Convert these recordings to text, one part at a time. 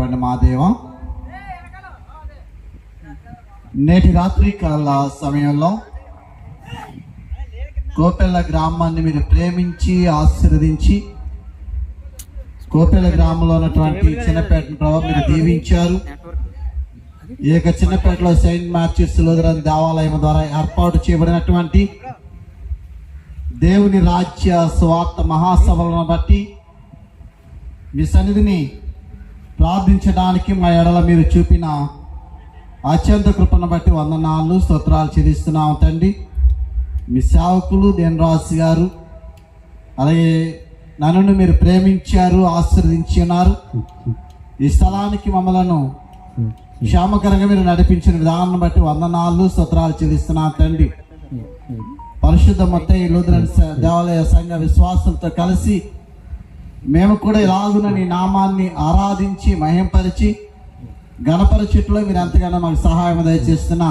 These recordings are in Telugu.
ఉన్నటువంటి మా దేవం, నేటి రాత్రి కాల సమయంలో కోపెల్ల గ్రామాన్ని మీరు ప్రేమించి ఆశీర్వదించి కోపెల్ల గ్రామంలో ఉన్నటువంటి చిన్నపేటను ప్రభావ మీరు దీవించారు. ఈ యొక్క చిన్నపేటలో సెయింట్ మ్యాథ్యూస్ లూథరన్ దేవాలయం ద్వారా ఏర్పాటు చేయబడినటువంటి దేవుని రాజ్య స్వార్థ మహాసభలను బట్టి మీ సన్నిధిని ప్రార్థించడానికి మా ఎడల మీరు చూపిన అత్యంత కృపను బట్టి వందనాలు స్తోత్రాలు చెల్లిస్తున్నాం తండ్రి. మీ సేవకులు దేనరాజు గారు అలాగే నన్ను మీరు ప్రేమించారు, ఆశీర్వదించి ఉన్నారు. ఈ స్థలానికి మమ్మలను క్షేమకరంగా మీరు నడిపించిన విధానాన్ని బట్టి వందనాలు స్తోత్రాలు చెల్లిస్తున్నాం తండ్రి. పరిశుద్ధ మత్తయి లూథరన్ దేవాలయ సంఘ విశ్వాసులతో కలిసి మేము కూడా ఇలాగున నీ నామాన్ని ఆరాధించి మహింపరిచి గణపరచుట్లో మీరు ఎంతగానో మాకు సహాయం దయచేస్తున్న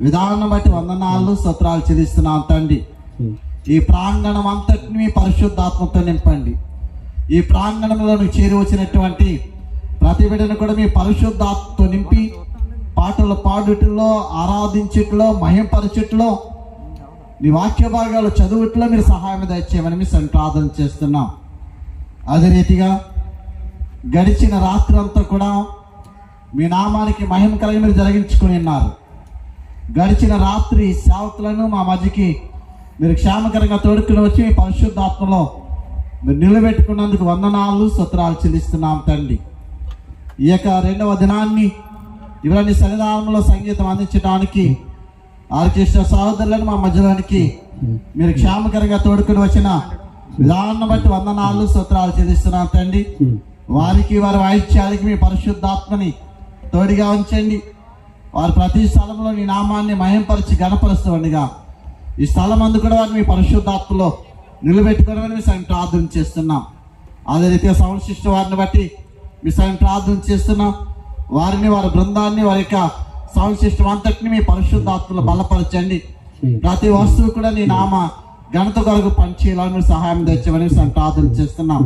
విధానం బట్టి వందనాలు స్తోత్రాలు చెల్లిస్తున్నాం తండ్రి. ఈ ప్రాంగణం అంతటిని మీ పరిశుద్ధాత్మతో నింపండి. ఈ ప్రాంగణంలో చేరి వచ్చినటువంటి ప్రతి బిడ్డను కూడా మీ పరిశుద్ధాత్మతో నింపి పాటలు పాడుట్లో, ఆరాధించుట్లో, మహింపరచుట్లో, నీ వాక్య భాగాలు చదువుట్లో మీరు సహాయం దయచేయమని మీ ప్రార్థన చేస్తున్నాం. అదే రీతిగా గడిచిన రాత్రి అంతా కూడా మీ నామానికి మహిమ కలిగి మీరు జరిగించుకుని ఉన్నారు. గడిచిన రాత్రి సేవకులను మా మధ్యకి మీరు క్షేమకరంగా తోడుకుని వచ్చి మీ పరిశుద్ధాత్మలో మీరు నిలబెట్టుకున్నందుకు వందనాలు స్తోత్రాలు చెల్లిస్తున్నాం తండ్రి. ఈ యొక్క రెండవ దినాన్ని ఇవన్నీ సన్నిధానంలో సంగీతం అందించడానికి ఆర్కెస్ట్రా సహోదరులను మా మధ్యలోనికి మీరు క్షేమకరంగా తోడుకుని వచ్చిన విధానం బట్టి వందనాలు స్తోత్రాలు చెల్లిస్తున్నాం తండ్రి. వారికి వారి వాయిద్యాలకి మీ పరిశుద్ధాత్మని తోడుగా ఉంచండి. వారు ప్రతి స్థలంలో నీ నామాన్ని మహింపరిచి గణపరుస్తుండగా ఈ స్థలం అందు కూడా వారిని మీ పరిశుద్ధాత్మలో నిలబెట్టుకోవడానికి మీ సైన్ ప్రార్థన చేస్తున్నాం. అదే రీతిగా సంశిష్ట వారిని బట్టి మీ సైన్ ప్రార్థన చేస్తున్నాం. వారిని, వారి బృందాన్ని, వారి యొక్క సంశిష్టం అంతటిని మీ పరిశుద్ధాత్మలో బలపరచండి. ప్రతి వస్తువు కూడా నీ నామ ఘనత కొరకు పనిచేయాలని మీరు సహాయం తెచ్చమని ప్రార్థన చేస్తున్నాం.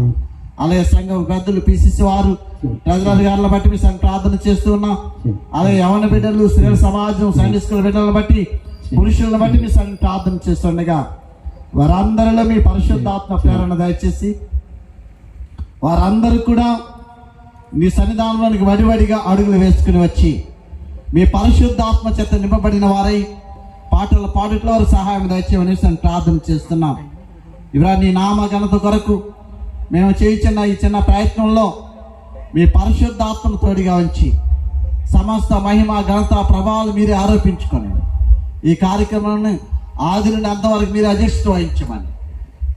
అలాగే సంఘ పెద్దలు, పిసిసి వారు, ప్రజల బట్టి మీ ప్రార్థన చేస్తున్నాం. అలాగే యవన బిడ్డలు, స్త్రీల సమాజం, సండే స్కూల్ బిడ్డలను బట్టి, పురుషులను బట్టి మీ ప్రార్థన చేస్తుండగా వారందరిలో మీ పరిశుద్ధాత్మ ప్రేరణ దయచేసి వారందరూ కూడా మీ సన్నిధానంలోనికి వడివడిగా అడుగులు వేసుకుని వచ్చి మీ పరిశుద్ధాత్మ చేత నింపబడిన వారై పాటలు పాడుట్లో వారు సహాయం దయచేయమని ప్రార్థన చేస్తున్నాం. ఇవరా నీ నామ ఘనత కొరకు మేము చేయించిన ఈ చిన్న ప్రయత్నంలో మీ పరిశుద్ధాత్మను తోడుగా ఉంచి సమస్త మహిమ, ఘనత, ప్రభావాలు మీరే ఆరోపించుకొని ఈ కార్యక్రమాన్ని ఆది నుండి అంతవరకు మీరు అధ్యక్షత వహించమని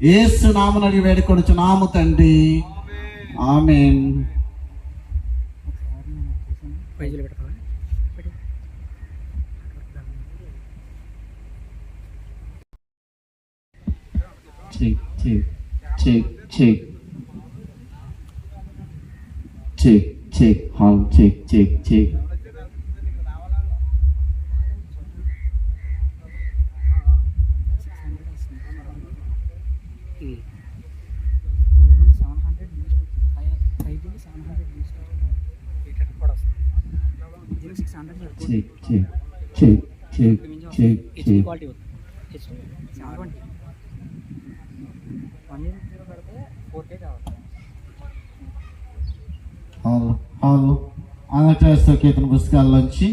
యేసు నామమున అడిగి వేడుకొనుచున్నాము తండ్రి. ఆమేన్. Check, check, check, check. Check, check, hold, check, check, check. Check, check, check, check, check, check. Andhra Pradesh కీర్తన పుస్తకాల్లోంచి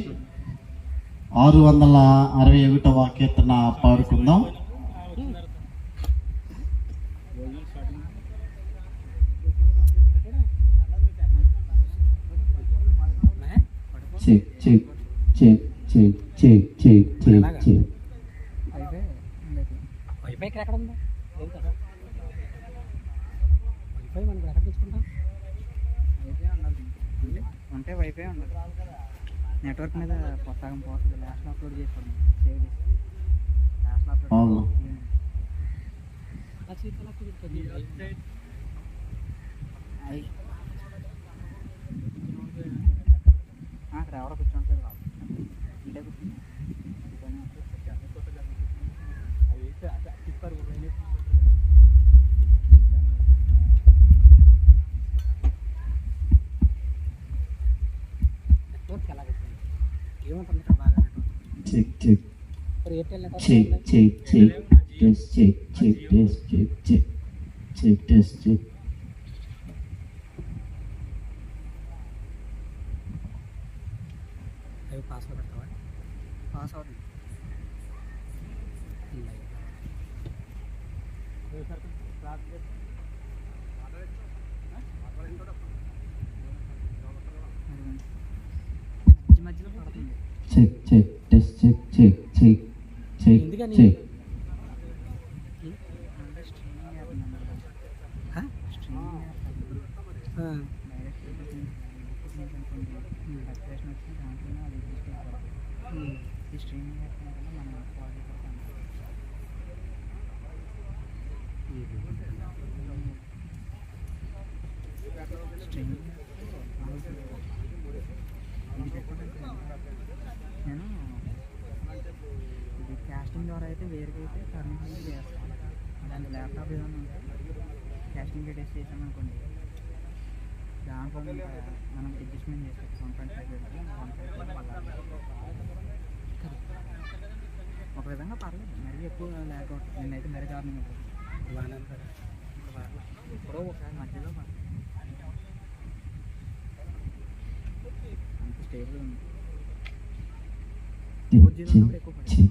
661వ కీర్తన పాడుకుందాం. Check, check, check, check, check, check, check, check. Wifi ఎక్కడ ఉందా? వైఫై మనం ఎక్కడ తెచ్చుకుంటాం? ఉంటే వైఫై ఉండదు. నెట్వర్క్ మీద సగం పోతుంది. లాస్ట్లో అప్లోడ్ చేసుకోండి. సేవ్ చేసి లాస్ట్లో అప్లోడ్ అక్కడ ఎవరో కూర్చుంటారు కాదు ఇంటే కూర్చుంటారు నెట్వర్క్ ఎలా పెట్టింది ఏముంటుంది ఇక్కడ బాగా నెట్వర్క్ check, check, ఇప్పుడు Airtel network check, check, check, test, check, check, test, check, check, check, test, check. అవి పాస్వర్డ్ పెడతావా పాస్వర్డ్ మధ్య మధ్యలో పడుతుంది Check, check, test, check, check, check, check, ఎందుకని? check. అంటే streaming app streaming app decoration వచ్చి దాంట్లోనే అది ఎగ్జిస్ట్ అయిపోతుంది ఈ స్ట్రీమింగ్ యాప్ మనం కాల్ అయిపోతాం స్ట్రీమింగ్ ఇది పెట్టుకుంటే నేను ఇది క్యాస్టింగ్ ద్వారా అయితే వేరుకైతే పర్మిషన్ చేస్తాను దాని ల్యాప్టాప్ ఏదైనా ఉంటే క్యాస్టింగ్ టెస్ట్ చేసాం అనుకోండి దాంట్లో మనం అడ్జస్ట్మెంట్ చేసుకోవచ్చు 1.5 ఒక విధంగా పర్లేదు మరీ ఎక్కువ ల్యాక్ అవుతుంది నేనైతే మరీ దారుణంగా ఉంటుంది బాగానే ఉంటుంది ఎప్పుడో ఒకసారి మధ్యలో అంత స్టేబుల్ ఉంది Check, check, check.